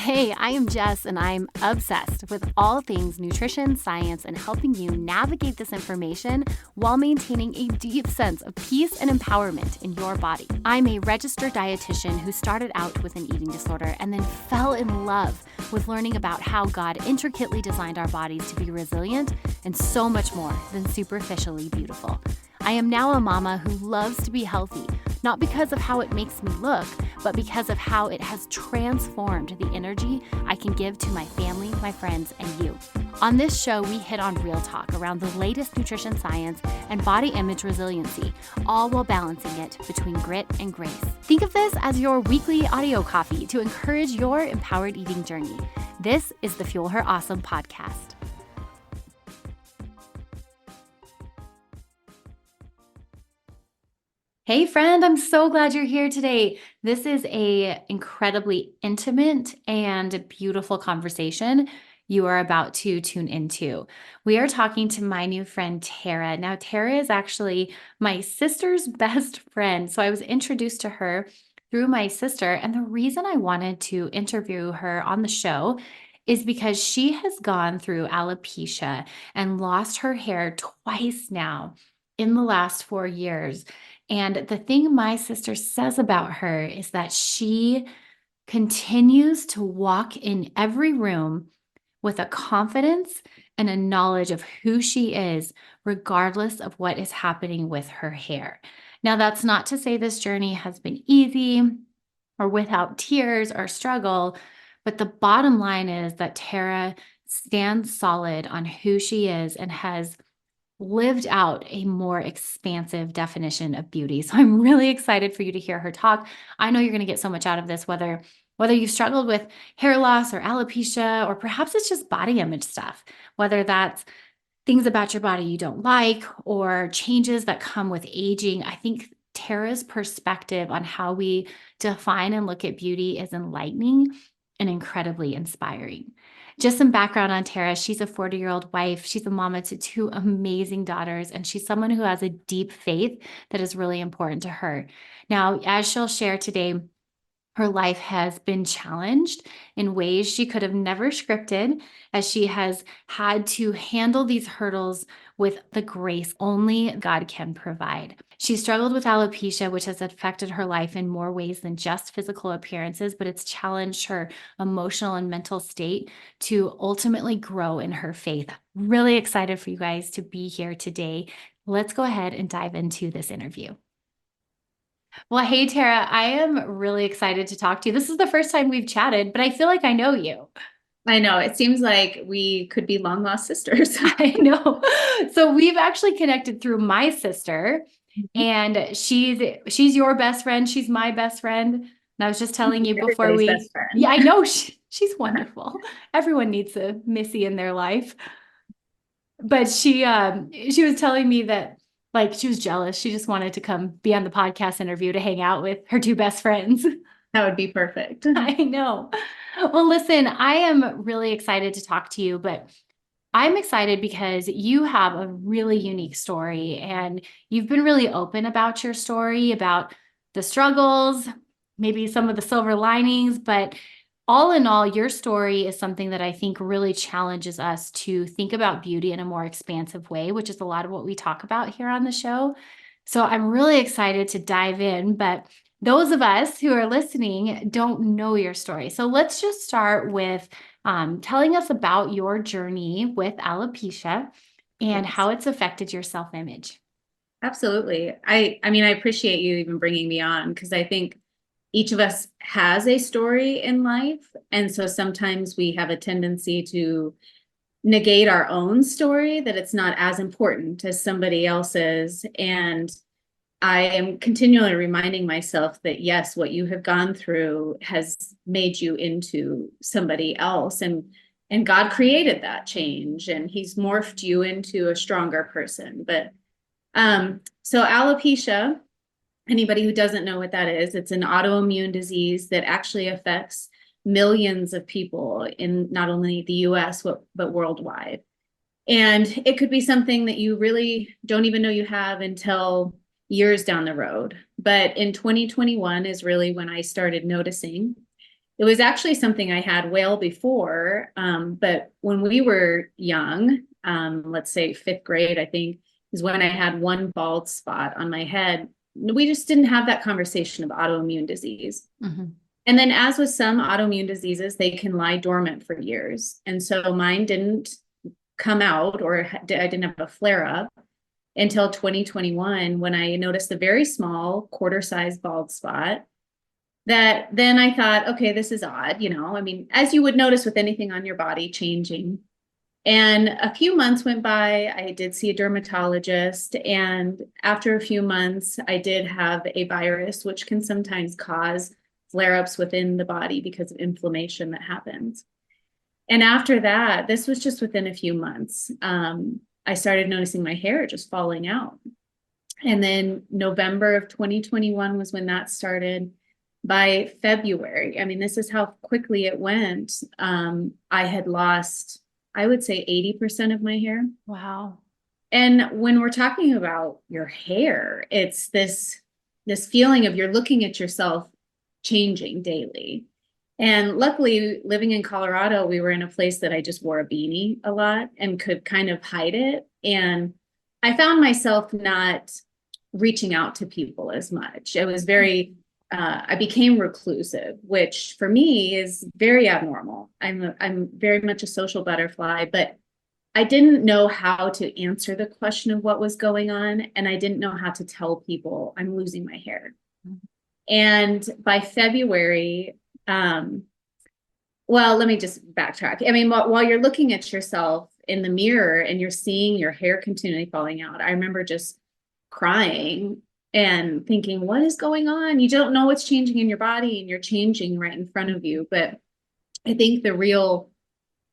Hey, I am Jess, and I'm obsessed with all things nutrition, science, and helping you navigate this information while maintaining a deep sense of peace and empowerment in your body. I'm a registered dietitian who started out with an eating disorder and then fell in love with learning about how God intricately designed our bodies to be resilient and so much more than superficially beautiful. I am now a mama who loves to be healthy, not because of how it makes me look, but because of how it has transformed the energy I can give to my family, my friends, and you. On this show, we hit on real talk around the latest nutrition science and body image resiliency, all while balancing it between grit and grace. Think of this as your weekly audio coffee to encourage your empowered eating journey. This is the Fuel Her Awesome podcast. Hey friend, I'm so glad you're here today. This is a incredibly intimate and beautiful conversation you are about to tune into. We are talking to my new friend, Tara. Now, Tara is actually my sister's best friend. So I was introduced to her through my sister. And the reason I wanted to interview her on the show is because she has gone through alopecia and lost her hair twice now in the last 4 years. And the thing my sister says about her is that she continues to walk in every room with a confidence and a knowledge of who she is, regardless of what is happening with her hair. Now, that's not to say this journey has been easy or without tears or struggle, but the bottom line is that Tara stands solid on who she is and has lived out a more expansive definition of beauty. So I'm really excited for you to hear her talk. I know you're going to get so much out of this, whether you've struggled with hair loss or alopecia, or perhaps it's just body image stuff, whether that's things about your body you don't like or changes that come with aging. I think Tara's perspective on how we define and look at beauty is enlightening and incredibly inspiring. Just some background on Tara. She's a 40-year-old wife. She's a mama to 2 amazing daughters, and she's someone who has a deep faith that is really important to her. Now, as she'll share today, her life has been challenged in ways she could have never scripted, as she has had to handle these hurdles with the grace only God can provide. She struggled with alopecia, which has affected her life in more ways than just physical appearances, but it's challenged her emotional and mental state to ultimately grow in her faith. Really excited for you guys to be here today. Let's go ahead and dive into this interview. Well, hey, Tara, I am really excited to talk to you. This is the first time we've chatted, but I feel like I know you. I know. It seems like we could be long lost sisters. I know. So we've actually connected through my sister, and she's your best friend. She's my best friend. And I was just telling you before Everybody's best friend. yeah, I know she's wonderful. Everyone needs a Missy in their life. But she was telling me that, like, she was jealous. She just wanted to come be on the podcast interview to hang out with her 2 best friends. That would be perfect. I know. Well, listen, I am really excited to talk to you, but I'm excited because you have a really unique story, and you've been really open about your story, about the struggles, maybe some of the silver linings, but all in all, your story is something that I think really challenges us to think about beauty in a more expansive way, which is a lot of what we talk about here on the show. So I'm really excited to dive in, but those of us who are listening don't know your story. So let's just start with telling us about your journey with alopecia and Yes, how it's affected your self-image. absolutely. I mean, I appreciate you even bringing me on, because I think each of us has a story in life. And so sometimes we have a tendency to negate our own story, that it's not as important as somebody else's. And I am continually reminding myself that, yes, what you have gone through has made you into somebody else. And God created that change, and he's morphed you into a stronger person. But so alopecia, anybody who doesn't know what that is, it's an autoimmune disease that actually affects millions of people in not only the US, but worldwide. And it could be something that you really don't even know you have until years down the road. But in 2021 is really when I started noticing. It was actually something I had well before, but when we were young, let's say fifth grade, I think, is when I had one bald spot on my head. We just didn't have that conversation of autoimmune disease. Mhm. And then, as with some autoimmune diseases, they can lie dormant for years. And so mine didn't come out, or I didn't have a flare up until 2021, when I noticed a very small quarter-sized bald spot. That then I thought, okay, this is odd, I mean, as you would notice with anything on your body changing. And a few months went by, I did see a dermatologist, and after a few months, I did have a virus, which can sometimes cause flare-ups within the body because of inflammation that happens. And after that, this was just within a few months, I started noticing my hair just falling out. And then November of 2021 was when that started. By February, I mean, this is how quickly it went. I had lost, I would say, 80% of my hair. Wow. And when we're talking about your hair, it's this feeling of you're looking at yourself changing daily. And luckily, living in Colorado, we were in a place that I just wore a beanie a lot and could kind of hide it. And I found myself not reaching out to people as much. It was very, I became reclusive, which for me is very abnormal. I'm very much a social butterfly, but I didn't know how to answer the question of what was going on. And I didn't know how to tell people I'm losing my hair. And by February, well, let me just backtrack. I mean, while you're looking at yourself in the mirror and you're seeing your hair continually falling out, I remember just crying and thinking, what is going on? You don't know what's changing in your body, and you're changing right in front of you. But I think the real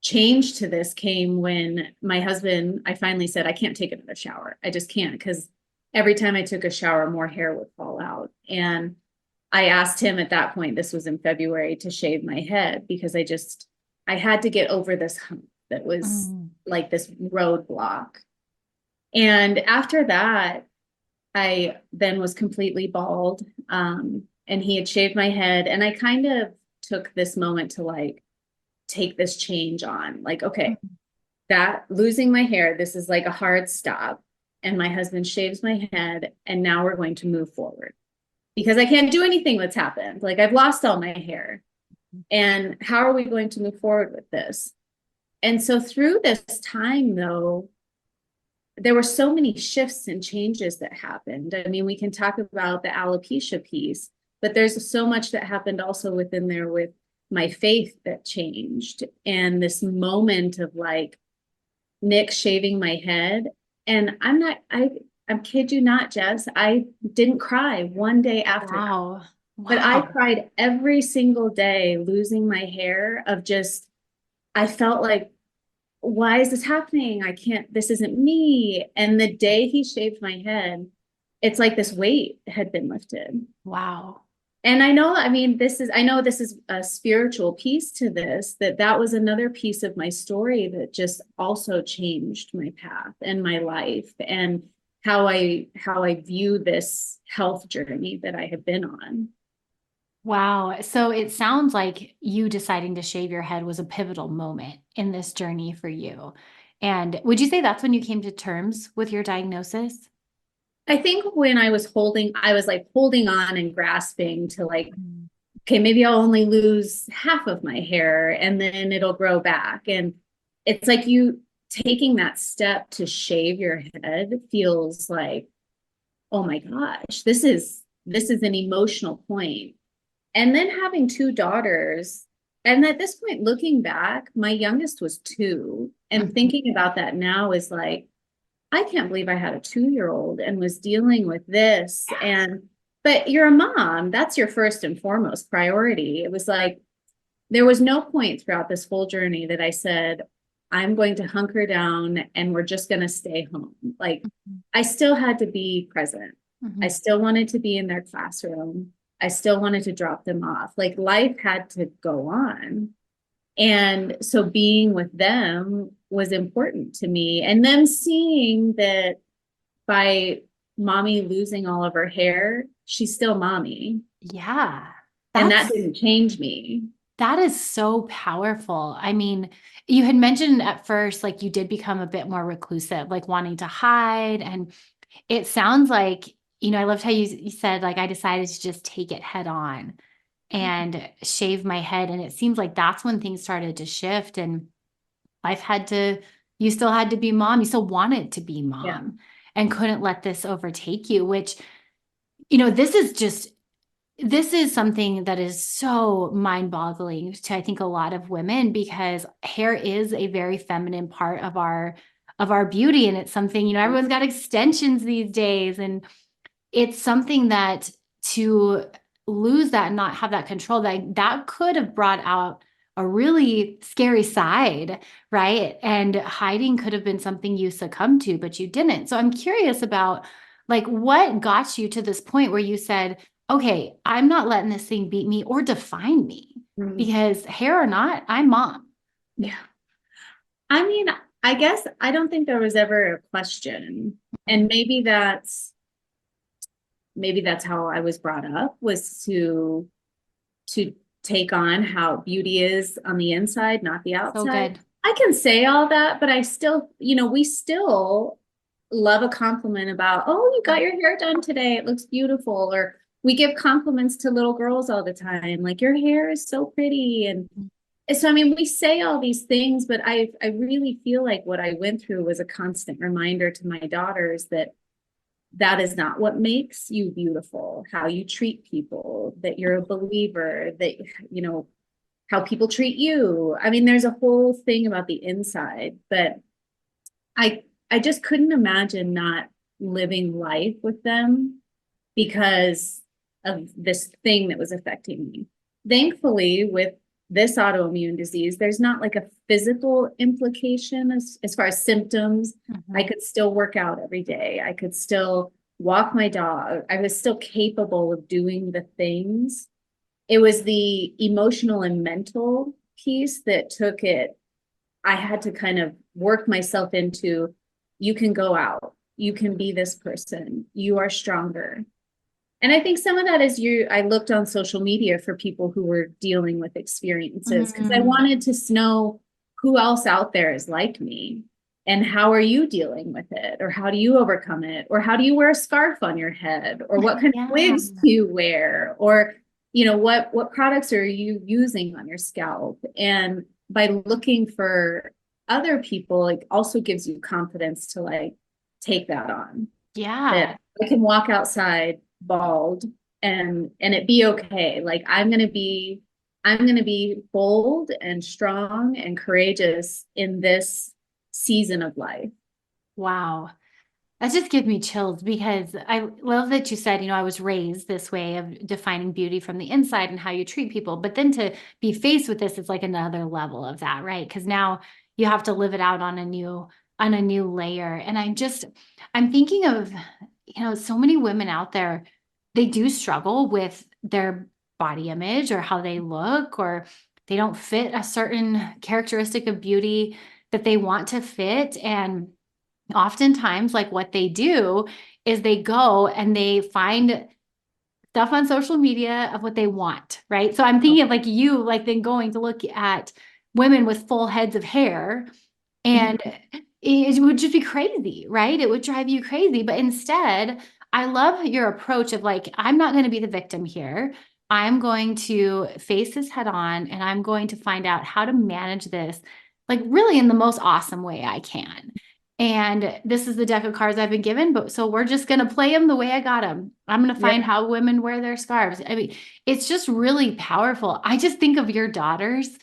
change to this came when my husband, I finally said, I can't take another shower. I just can't, because every time I took a shower, more hair would fall out. And I asked him at that point, this was in February, to shave my head, because I had to get over this hump that was Mm. like this roadblock. And after that, I then was completely bald. And he had shaved my head. And I kind of took this moment to like take this change on. Like, okay, that losing my hair, this is like a hard stop. And my husband shaves my head. And now we're going to move forward, because I can't do anything that's happened. Like, I've lost all my hair. And how are we going to move forward with this? And so through this time, though, there were so many shifts and changes that happened. I mean, we can talk about the alopecia piece, but there's so much that happened also within there with my faith that changed, and this moment of like Nick shaving my head. And I'm kid you not, Jess, I didn't cry one day after that, Wow. but I Wow. cried every single day losing my hair, of just, I felt like, why is this happening? I can't, this isn't me. And the day he shaved my head, it's like this weight had been lifted. Wow. And I know this is a spiritual piece to this, that was another piece of my story that just also changed my path and my life, and how I view this health journey that I have been on. Wow. So it sounds like you deciding to shave your head was a pivotal moment in this journey for you. And would you say that's when you came to terms with your diagnosis? I think when I was like holding on and grasping to like, Mm. okay, maybe I'll only lose half of my hair and then it'll grow back. And it's like, you taking that step to shave your head feels like, oh my gosh, this is an emotional point. And then having two daughters, and at this point, looking back, my youngest was 2. And Mhm. thinking about that now is like, I can't believe I had a 2-year-old and was dealing with this. But you're a mom, that's your first and foremost priority. It was like, there was no point throughout this whole journey that I said, I'm going to hunker down and we're just going to stay home. Like, Mhm. I still had to be present. I Mhm. still wanted to be in their classroom. I still wanted to drop them off. Like, life had to go on. And so being with them was important to me. And them seeing that by mommy losing all of her hair, she's still mommy. Yeah. And that That's didn't change me. That is so powerful. I mean, you had mentioned at first, like you did become a bit more reclusive, like wanting to hide. And it sounds like, I loved how you said, like, I decided to just take it head on and shave my head. And it seems like that's when things started to shift. And life had to, you still had to be mom. You still wanted to be Yeah. mom and couldn't let this overtake you, which, this is something that is so mind-boggling to, I think, a lot of women, because hair is a very feminine part of our beauty. And it's something, everyone's got extensions these days. And it's something that, to lose that and not have that control, that could have brought out a really scary side, right? And hiding could have been something you succumbed to, but you didn't. So I'm curious about, like, what got you to this point where you said, okay, I'm not letting this thing beat me or define me, Mhm. because hair or not, I'm mom. Yeah. I mean, I guess I don't think there was ever a question. And maybe that's how I was brought up, was to take on how beauty is on the inside, not the So outside. good. I can say all that, but I still, we still love a compliment about, oh, you got your hair done today. It looks beautiful. Or we give compliments to little girls all the time, like your hair is so pretty. And so, I mean, we say all these things, but I really feel like what I went through was a constant reminder to my daughters that that is not what makes you beautiful, how you treat people, that you're a believer, that, you know, how people treat you. I mean, there's a whole thing about the inside, but I just couldn't imagine not living life with them because of this thing that was affecting me. Thankfully, with this autoimmune disease, there's not like a physical implication as far as symptoms. I Mhm. could still work out every day. I could still walk my dog. I was still capable of doing the things. It was the emotional and mental piece that took it. I had to kind of work myself into, you can go out, you can be this person, you are stronger. And I think some of that is I looked on social media for people who were dealing with experiences because I Mm. wanted to know who else out there is like me, and how are you dealing with it, or how do you overcome it, or how do you wear a scarf on your head, or what kind of Yeah. wigs do you wear, or what products are you using on your scalp. And by looking for other people, it also gives you confidence to like take that on, Yeah. that I can walk outside bald and it be okay. Like I'm gonna be bold and strong and courageous in this season of life. Wow. That just gives me chills, because I love that you said, I was raised this way of defining beauty from the inside and how you treat people. But then to be faced with this, it's like another level of that, right? Because now you have to live it out on a new layer. And I'm thinking of, so many women out there, they do struggle with their body image or how they look, or they don't fit a certain characteristic of beauty that they want to fit. And oftentimes, like, what they do is they go and they find stuff on social media of what they want, right? So I'm thinking of, like, you, like, then going to look at women with full heads of hair, and it would just be crazy, right? It would drive you crazy. But instead, I love your approach of, like, I'm not going to be the victim here. I'm going to face this head on, and I'm going to find out how to manage this, like, really in the most awesome way I can. And this is the deck of cards I've been given, but so we're just going to play them the way I got them. I'm going to Yep. find how women wear their scarves. I mean, it's just really powerful. I just think of your daughters.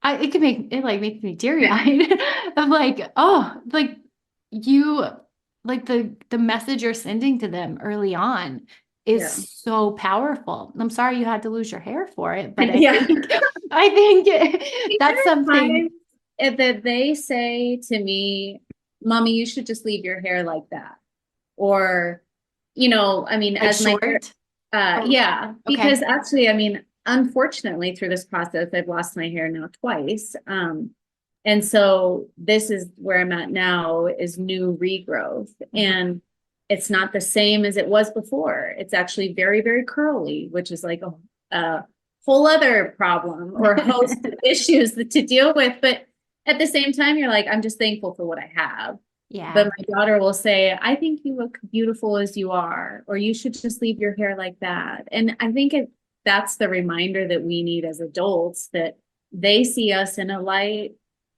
It can make it, like, makes me teary eyed. I'm like, oh, like, you, like, the message you're sending to them early on is Yeah. so powerful. I'm sorry you had to lose your hair for it, but I Yeah. think I think There that's are something. times that they say to me, Mommy, you should just leave your hair like that. Or, I mean, Like, as my hair, short. Oh, yeah, okay. because actually, I mean, unfortunately, through this process, I've lost my hair now twice. And so this is where I'm at now, is new regrowth. Mhm. And it's not the same as it was before. It's actually very, very curly, which is like a whole other problem or host of issues to deal with. But at the same time, you're like, I'm just thankful for what I have. But Yeah. my daughter will say, I think you look beautiful as you are, or you should just leave your hair like that. And I think that's the reminder that we need as adults, that they see us in a light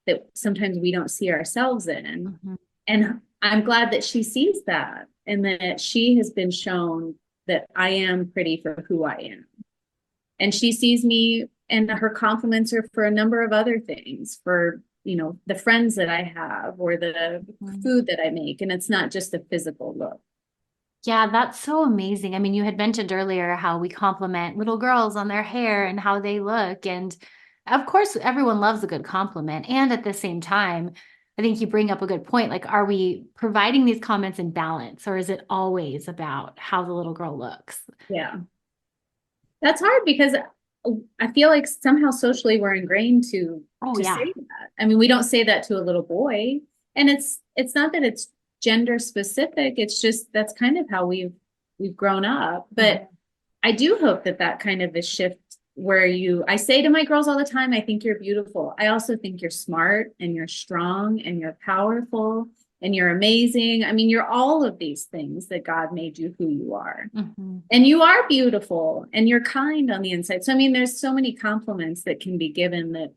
that sometimes we don't see ourselves in. Mhm. And I'm glad that she sees that and that she has been shown that I am pretty for who I am. And she sees me, and her compliments are for a number of other things, for, the friends that I have or the Mhm. food that I make. And it's not just a physical look. Yeah, that's so amazing. I mean, you had mentioned earlier how we compliment little girls on their hair and how they look. And of course, everyone loves a good compliment. And at the same time, I think you bring up a good point. Like, are we providing these comments in balance, or is it always about how the little girl looks? Yeah. That's hard because I feel like somehow socially we're ingrained Oh, to yeah. say that. I mean, we don't say that to a little boy. And it's not that it's gender specific. It's just that's kind of how we've grown up. But Mhm. I do hope that that kind of a shift where I say to my girls all the time, I think you're beautiful. I also think you're smart and you're strong and you're powerful and you're amazing. I mean, you're all of these things that God made you who you are. Mhm. And you are beautiful and you're kind on the inside. So, I mean, there's so many compliments that can be given that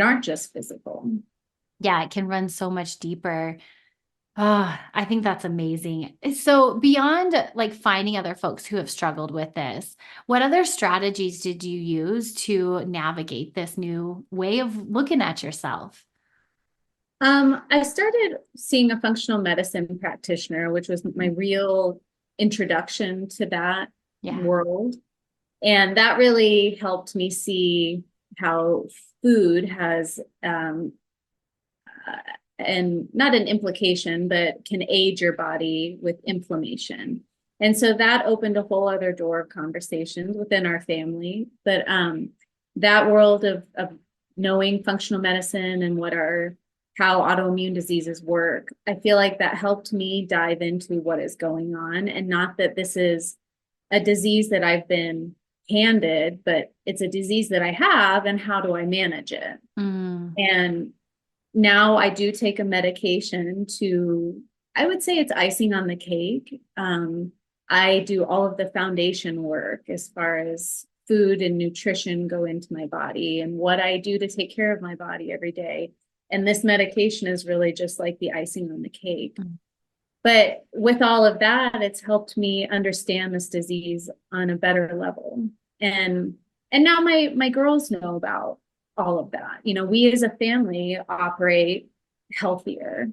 aren't just physical. Yeah, it can run so much deeper. Oh, I think that's amazing. So, beyond like finding other folks who have struggled with this, what other strategies did you use to navigate this new way of looking at yourself? I started seeing a functional medicine practitioner, which was my Mm. real introduction to that Yeah. world. And that really helped me see how food has, uh, and not an implication, but can aid your body with inflammation. And so that opened a whole other door of conversations within our family. But that world of knowing functional medicine and how autoimmune diseases work, I feel like that helped me dive into what is going on, and not that this is a disease that I've been handed, but it's a disease that I have, and how do I manage it? Mm. And now I do take a medication I would say it's icing on the cake. I do all of the foundation work as far as food and nutrition go into my body and what I do to take care of my body every day. And this medication is really just like the icing on the cake. Mm. But with all of that, it's helped me understand this disease on a better level. And and now my girls know about all of that. We as a family operate healthier.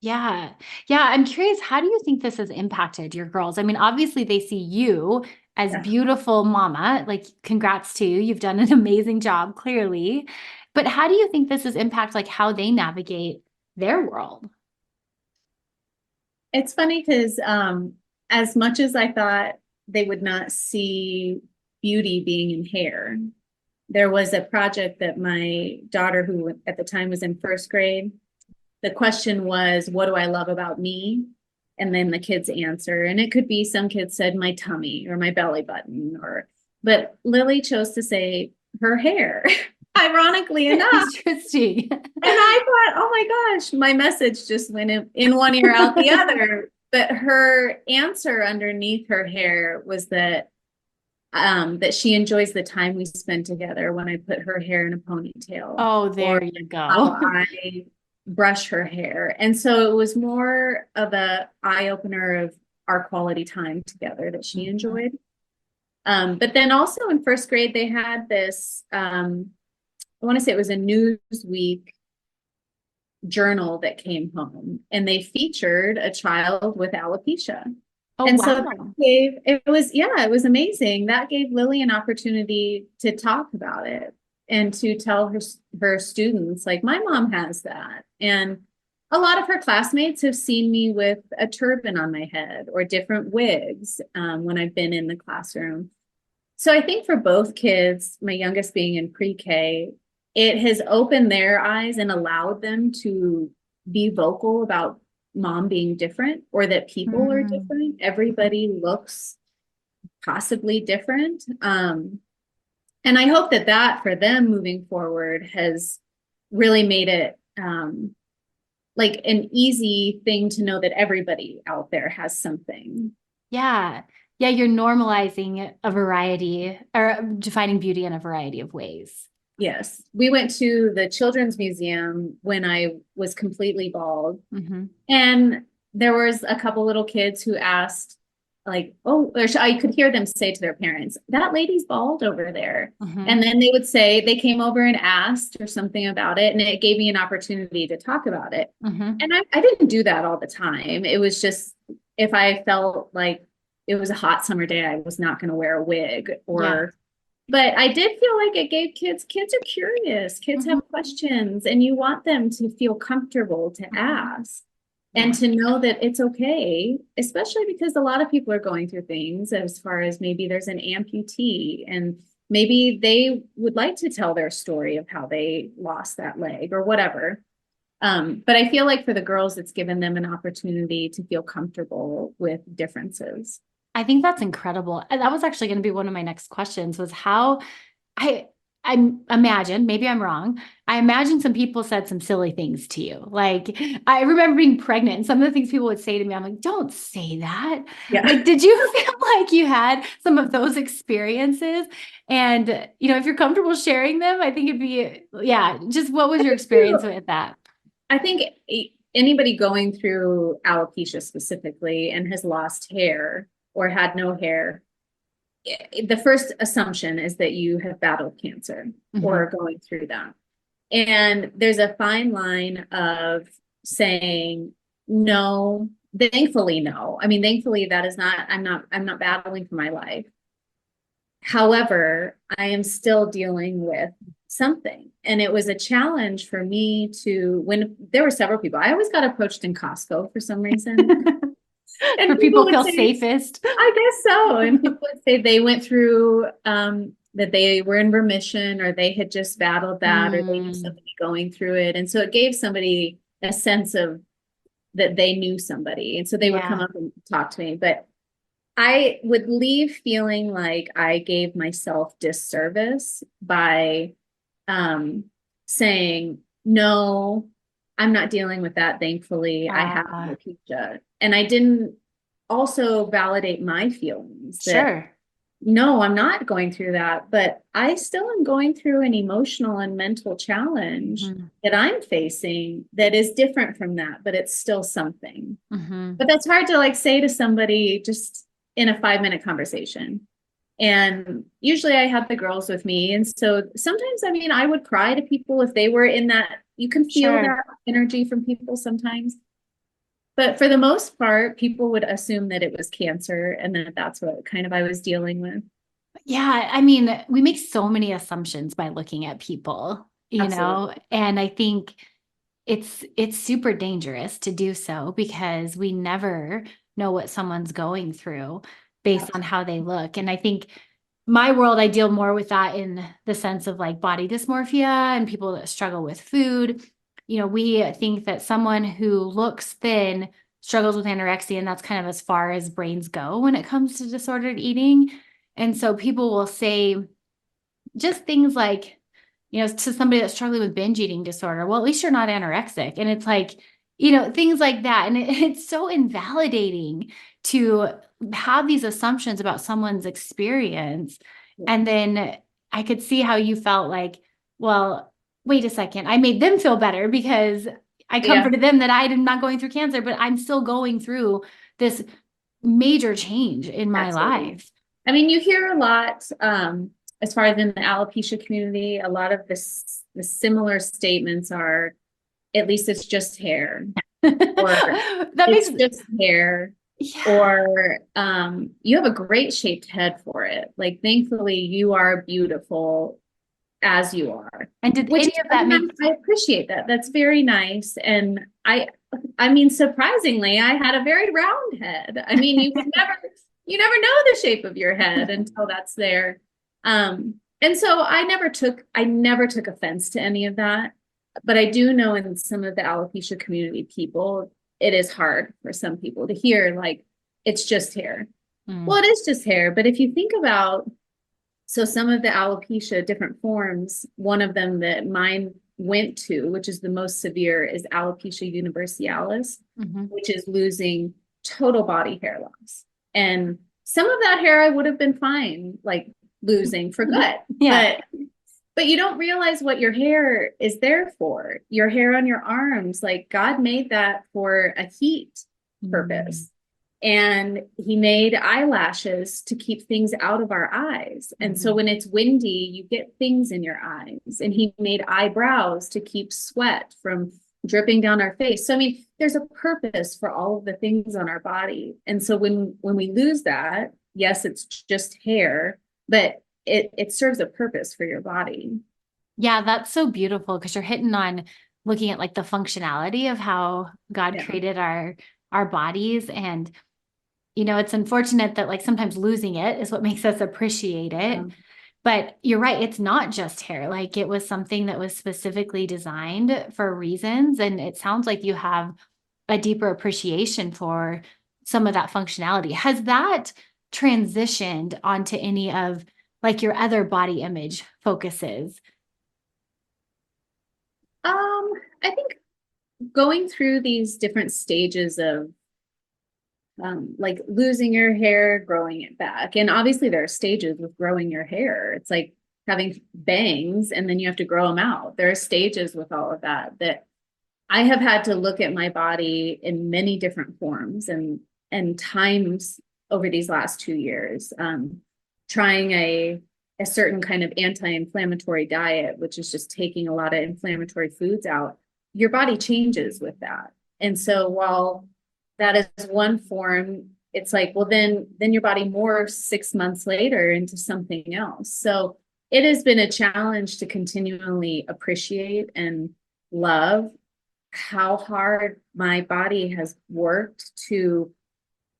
Yeah. Yeah. I'm curious, how do you think this has impacted your girls? I mean, obviously, they see you as Yeah. beautiful mama. Like, congrats to you. You've done an amazing job, clearly. But how do you think this has impacted like how they navigate their world? It's funny because as much as I thought they would not see beauty being in hair, there was a project that my daughter, who at the time was in first grade, the question was, what do I love about me? And then the kids answer. And it could be some kids said my tummy or my belly button, but Lily chose to say her hair, ironically enough. Interesting. And I thought, oh my gosh, my message just went in one ear out the other. But her answer underneath her hair was that she enjoys the time we spend together when I put her hair in a ponytail, Oh, or there you how go. I brush her hair. And so it was more of a eye opener of our quality time together that she Mhm. enjoyed. But then also in first grade, they had this, I want to say it was a Newsweek journal that came home, and they featured a child with alopecia. Oh, And so that wow. it was amazing. That gave Lily an opportunity to talk about it and to tell her students, like, my mom has that. And a lot of her classmates have seen me with a turban on my head or different wigs when I've been in the classroom. So I think for both kids, my youngest being in pre-K, it has opened their eyes and allowed them to be vocal about mom being different, or that people are Mm. different. Everybody looks possibly different. And I hope that that for them moving forward has really made it like an easy thing to know that everybody out there has something. Yeah. Yeah, you're normalizing a variety or defining beauty in a variety of ways. Yes. We went to the Children's Museum when I was completely bald. Hmm. And there was a couple little kids who asked, like, oh, I could hear them say to their parents, that lady's bald over there. Hmm. And then they would say they came over and asked or something about it. And it gave me an opportunity to talk about it. Hmm. And I didn't do that all the time. It was just if I felt like it was a hot summer day, I was not going to wear a wig Yeah. or but I did feel like it gave kids are curious, kids Hmm. have questions, and you want them to feel comfortable to Hmm. ask and Yeah. to know that it's okay, especially because a lot of people are going through things as far as maybe there's an amputee and maybe they would like to tell their story of how they lost that leg or whatever. But I feel like for the girls, it's given them an opportunity to feel comfortable with differences. I think that's incredible. And that was actually going to be one of my next questions was how I I imagine, maybe I'm wrong. I imagine some people said some silly things to you. Like I remember being pregnant and some of the things people would say to me, I'm like, don't say that. Yeah. Like, did you feel like you had some of those experiences? And, if you're comfortable sharing them, I think it'd be, yeah, just what was your experience with that? I think anybody going through alopecia specifically and has lost hair or had no hair, the first assumption is that you have battled cancer or Hmm. are going through that. And there's a fine line of saying no, thankfully no. I mean, thankfully that is not I'm not battling for my life. However, I am still dealing with something. And it was a challenge for me to, when there were several people, I always got approached in Costco for some reason. For And people people would feel say, safest. I guess so. And people would say they went through, that they were in remission or they had just battled that or they knew Mm, somebody going through it. And so it gave somebody a sense of that they knew somebody. And so they would come yeah. up and talk to me. But I would leave feeling like I gave myself disservice by um, saying, no, I'm not dealing with that. Thankfully, I have Uh, alopecia. And I didn't also validate my feelings that sure. no, I'm not going through that, but I still am going through an emotional and mental challenge Hmm. that I'm facing that is different from that, but it's still something. Hmm. But that's hard to like say to somebody just in a 5 minute conversation. And usually I had the girls with me. And so sometimes, I mean, I would cry to people if they were in that, you can feel Sure. that energy from people sometimes. But for the most part, people would assume that it was cancer and that that's what kind of I was dealing with. Yeah, I mean, we make so many assumptions by looking at people, Absolutely. and I think it's super dangerous to do so because we never know what someone's going through based on Absolutely. how they look. And I think my world, I deal more with that in the sense of like body dysmorphia and people that struggle with food. We think that someone who looks thin struggles with anorexia, and that's kind of as far as brains go when it comes to disordered eating. And so people will say just things like, to somebody that's struggling with binge eating disorder, well, at least you're not anorexic. And it's like, things like that. And it's so invalidating to have these assumptions about someone's experience. And then I could see how you felt like, well, wait a second, I made them feel better because I Yeah. comforted them that I'm not going through cancer, but I'm still going through this major change in my Absolutely. life. I mean, you hear a lot, as far as in the alopecia community, a lot of the similar statements are, at least it's just hair, or That makes, it's just hair, yeah. or you have a great shaped head for it. Like, thankfully, you are beautiful as you are, And did which any of I that mean, make, I appreciate that. That's very nice. And I mean, surprisingly, I had a very round head. I mean, you never know the shape of your head until that's there. And so I never took offense to any of that. But I do know in some of the alopecia community people, it is hard for some people to hear like, it's just hair. mm, Well, it is just hair. But if you think about So some of the alopecia, different forms, one of them that mine went to, which is the most severe, is alopecia universalis, Mhm. which is losing total body hair loss. And some of that hair I would have been fine, like losing for good. Yeah. But you don't realize what your hair is there for. Your hair on your arms, like God made that for a heat Mm. purpose. And he made eyelashes to keep things out of our eyes. And so Mhm. when it's windy, you get things in your eyes. And he made eyebrows to keep sweat from dripping down our face. So I mean, there's a purpose for all of the things on our body. And so when we lose that, yes, it's just hair, but it serves a purpose for your body. Yeah, that's so beautiful because you're hitting on looking at like the functionality of how God Yeah. created our bodies. And it's unfortunate that like sometimes losing it is what makes us appreciate Yeah. it. But you're right, it's not just hair. Like it was something that was specifically designed for reasons. And it sounds like you have a deeper appreciation for some of that functionality. Has that transitioned onto any of like your other body image focuses? I think going through these different stages of like losing your hair, growing it back. And obviously there are stages with growing your hair. It's like having bangs and then you have to grow them out. There are stages with all of that that I have had to look at my body in many different forms and times over these last 2 years. Trying a certain kind of anti-inflammatory diet, which is just taking a lot of inflammatory foods out. Your body changes with that. And so while that is one form, it's like, well, then your body morphs 6 months later into something else. So it has been a challenge to continually appreciate and love how hard my body has worked to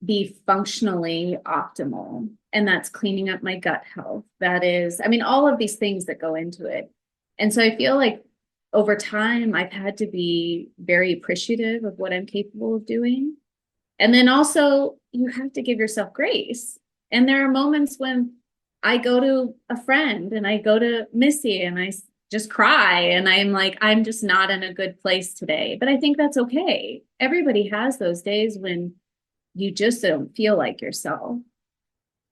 be functionally optimal. And that's cleaning up my gut health. That is, I mean, all of these things that go into it. And so I feel like over time, I've had to be very appreciative of what I'm capable of doing. And then also, you have to give yourself grace. And there are moments when I go to a friend and I go to Missy and I just cry and I'm like, I'm just not in a good place today. But I think that's okay. Everybody has those days when you just don't feel like yourself.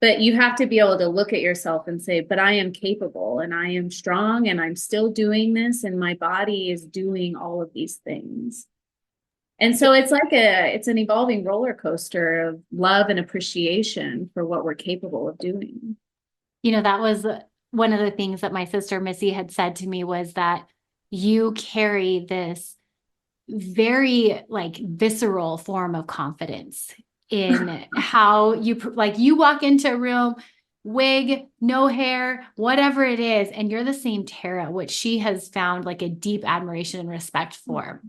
But you have to be able to look at yourself and say, but I am capable and I am strong and I'm still doing this and my body is doing all of these things. And so it's an evolving roller coaster of love and appreciation for what we're capable of doing. That was one of the things that my sister Missy had said to me was that you carry this very like visceral form of confidence in how you walk into a room, wig, no hair, whatever it is, and you're the same Tara, which she has found like a deep admiration and respect for.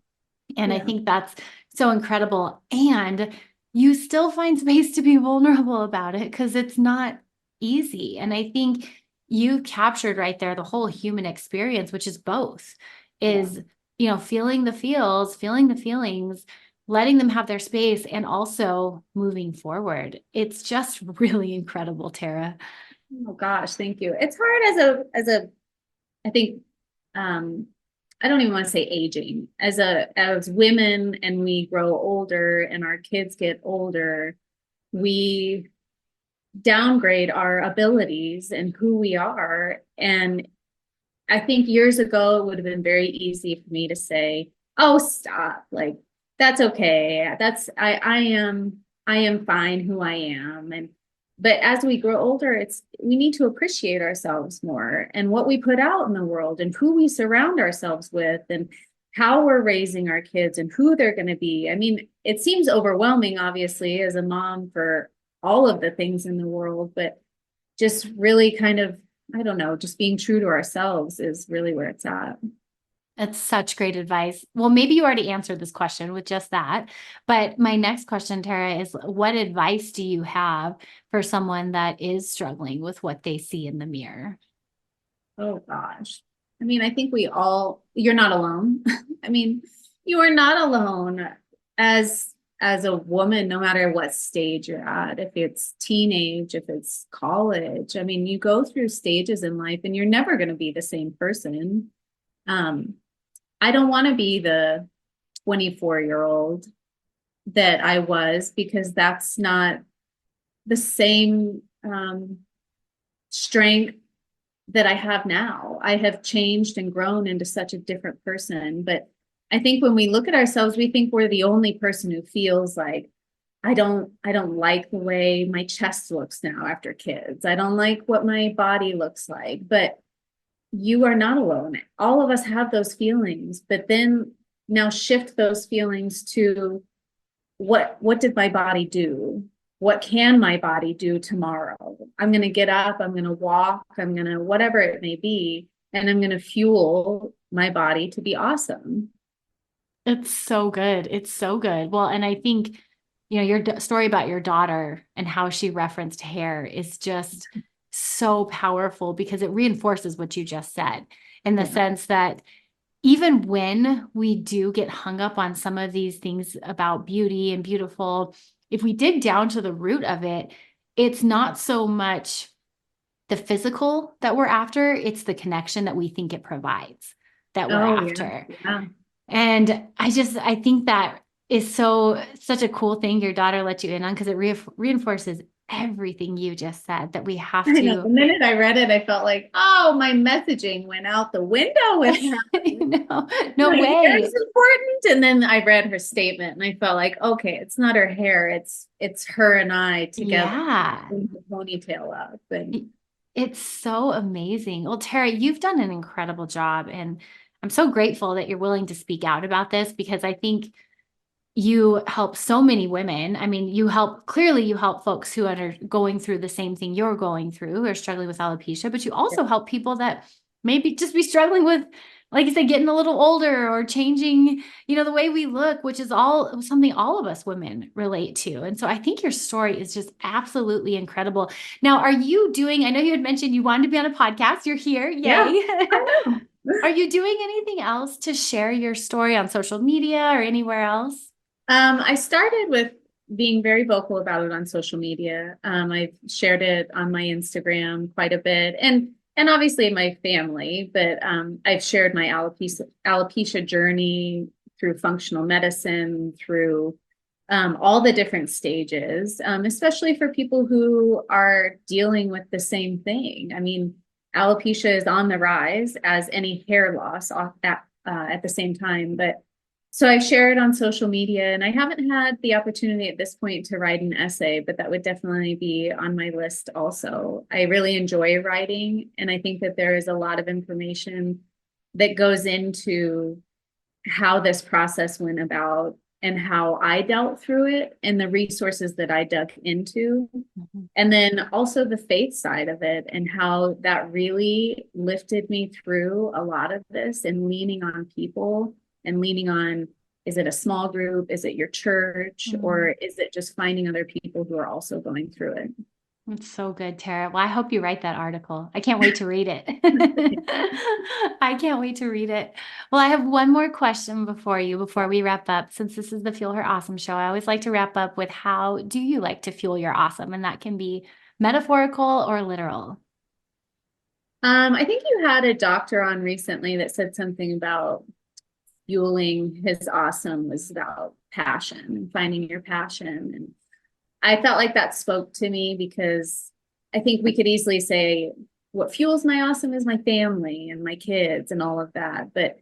And I Yeah. think that's so incredible. And you still find space to be vulnerable about it because it's not easy. And I think you captured right there the whole human experience, which is both, Yeah. is, feeling the feels, feeling the feelings, letting them have their space, and also moving forward. It's just really incredible, Tara. Oh gosh, thank you. It's hard as a I think um I don't even want to say aging. As women and we grow older and our kids get older, we downgrade our abilities and who we are. And I think years ago it would have been very easy for me to say, "Oh, stop. Like that's okay. I am fine who I am." And but as we grow older, it's we need to appreciate ourselves more and what we put out in the world and who we surround ourselves with and how we're raising our kids and who they're going to be. I mean, it seems overwhelming obviously as a mom for all of the things in the world, but just really kind of, I don't know, just being true to ourselves is really where it's at. That's such great advice. Well, maybe you already answered this question with just that. But my next question, Tara, is what advice do you have for someone that is struggling with what they see in the mirror? Oh gosh. I mean, I think you're not alone. I mean, you are not alone as as a woman, no matter what stage you're at, if it's teenage, if it's college, I mean, you go through stages in life and you're never going to be the same person. Um, I don't want to be the 24-year-old that I was, because that's not the same strength that I have now. I have changed and grown into such a different person. But I think when we look at ourselves, we think we're the only person who feels like, I don't like the way my chest looks now after kids. I don't like what my body looks like. But you are not alone. All of us have those feelings, but then now shift those feelings to what did my body do? What can my body do tomorrow? I'm going to get up, I'm going to walk, I'm going to whatever it may be, and I'm going to fuel my body to be awesome. It's so good. It's so good. Well, and I think, your story about your daughter and how she referenced hair is just so powerful because it reinforces what you just said in the Yeah. sense that even when we do get hung up on some of these things about beauty and beautiful, if we dig down to the root of it, it's not so much the physical that we're after, it's the connection that we think it provides that we're Oh yeah. after. Yeah. And I think that is such a cool thing your daughter let you in on because it reinforces everything you just said that we have I know. The to. minute I read it, I felt like, oh, my messaging went out the window with her. No My hair is way. important. And then I read her statement and I felt like, okay, it's not her hair, it's her and I together Yeah. in the ponytail up. And It's so amazing. Well, Tara, you've done an incredible job, and I'm so grateful that you're willing to speak out about this because I think you help so many women. I mean, clearly you help folks who are going through the same thing you're going through, who are struggling with alopecia, but you also help people that maybe just be struggling with, like you said, getting a little older or changing, the way we look, which is all something all of us women relate to. And so I think your story is just absolutely incredible. Now, I know you had mentioned you wanted to be on a podcast. You're here. yeah, Yay. I know. Are you doing anything else to share your story on social media or anywhere else? I started with being very vocal about it on social media. I've shared it on my Instagram quite a bit, and obviously in my family. But I've shared my alopecia journey through functional medicine, through all the different stages, especially for people who are dealing with the same thing. I mean, alopecia is on the rise as any hair loss at the same time, but so I share it on social media, and I haven't had the opportunity at this point to write an essay, but that would definitely be on my list also. I really enjoy writing, and I think that there is a lot of information that goes into how this process went about and how I dealt through it and the resources that I dug into. Mhm. And then also the faith side of it and how that really lifted me through a lot of this and leaning on people and leaning on, is it a small group? Is it your church? Or Mhm. is it just finding other people who are also going through it? It's so good, Tara. Well, I hope you write that article. I can't wait to read it. I can't wait to read it. Well, I have one more question before we wrap up. Since this is the Fuel Her Awesome show, I always like to wrap up with how do you like to fuel your awesome? And that can be metaphorical or literal. I think you had a doctor on recently that said something about fueling his awesome was about passion and finding your passion. And I felt like that spoke to me because I think we could easily say what fuels my awesome is my family and my kids and all of that. But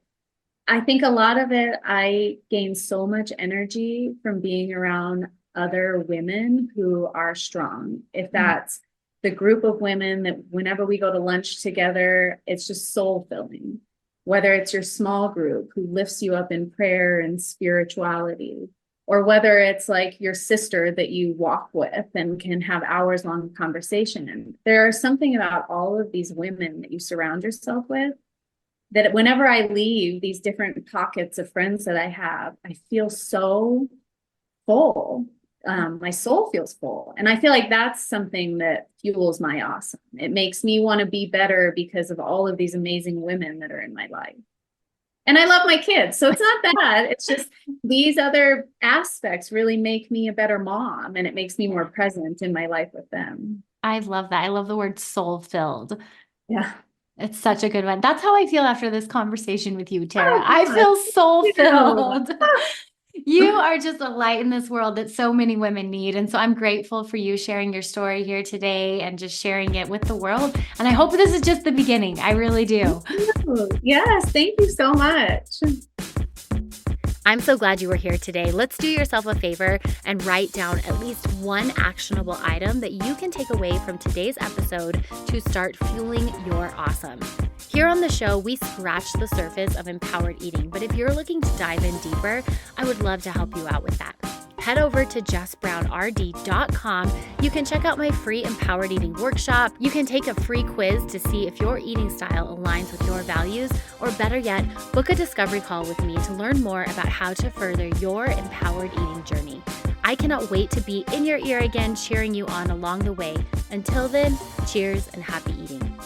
I think a lot of it, I gain so much energy from being around other women who are strong. If that's the group of women that whenever we go to lunch together, it's just soul filling. Whether it's your small group who lifts you up in prayer and spirituality, or whether it's like your sister that you walk with and can have hours long conversation. And there is something about all of these women that you surround yourself with that whenever I leave these different pockets of friends that I have, I feel so full. My soul feels full. And I feel like that's something that fuels my awesome. It makes me want to be better because of all of these amazing women that are in my life. And I love my kids. So it's not that. It's just these other aspects really make me a better mom, and it makes me more present in my life with them. I love that. I love the word soul filled. Yeah. It's such a good one. That's how I feel after this conversation with you, Tara. Oh I God. feel soul You know. filled. You are just a light in this world that so many women need. And so I'm grateful for you sharing your story here today and just sharing it with the world. And I hope this is just the beginning. I really do. Yes, thank you so much. I'm so glad you were here today. Let's do yourself a favor and write down at least one actionable item that you can take away from today's episode to start fueling your awesome. Here on the show, we scratch the surface of empowered eating, but if you're looking to dive in deeper, I would love to help you out with that. Head over to jessbrownrd.com. You can check out my free empowered eating workshop. You can take a free quiz to see if your eating style aligns with your values, or better yet, book a discovery call with me to learn more about how to further your empowered eating journey. I cannot wait to be in your ear again, cheering you on along the way. Until then, cheers and happy eating.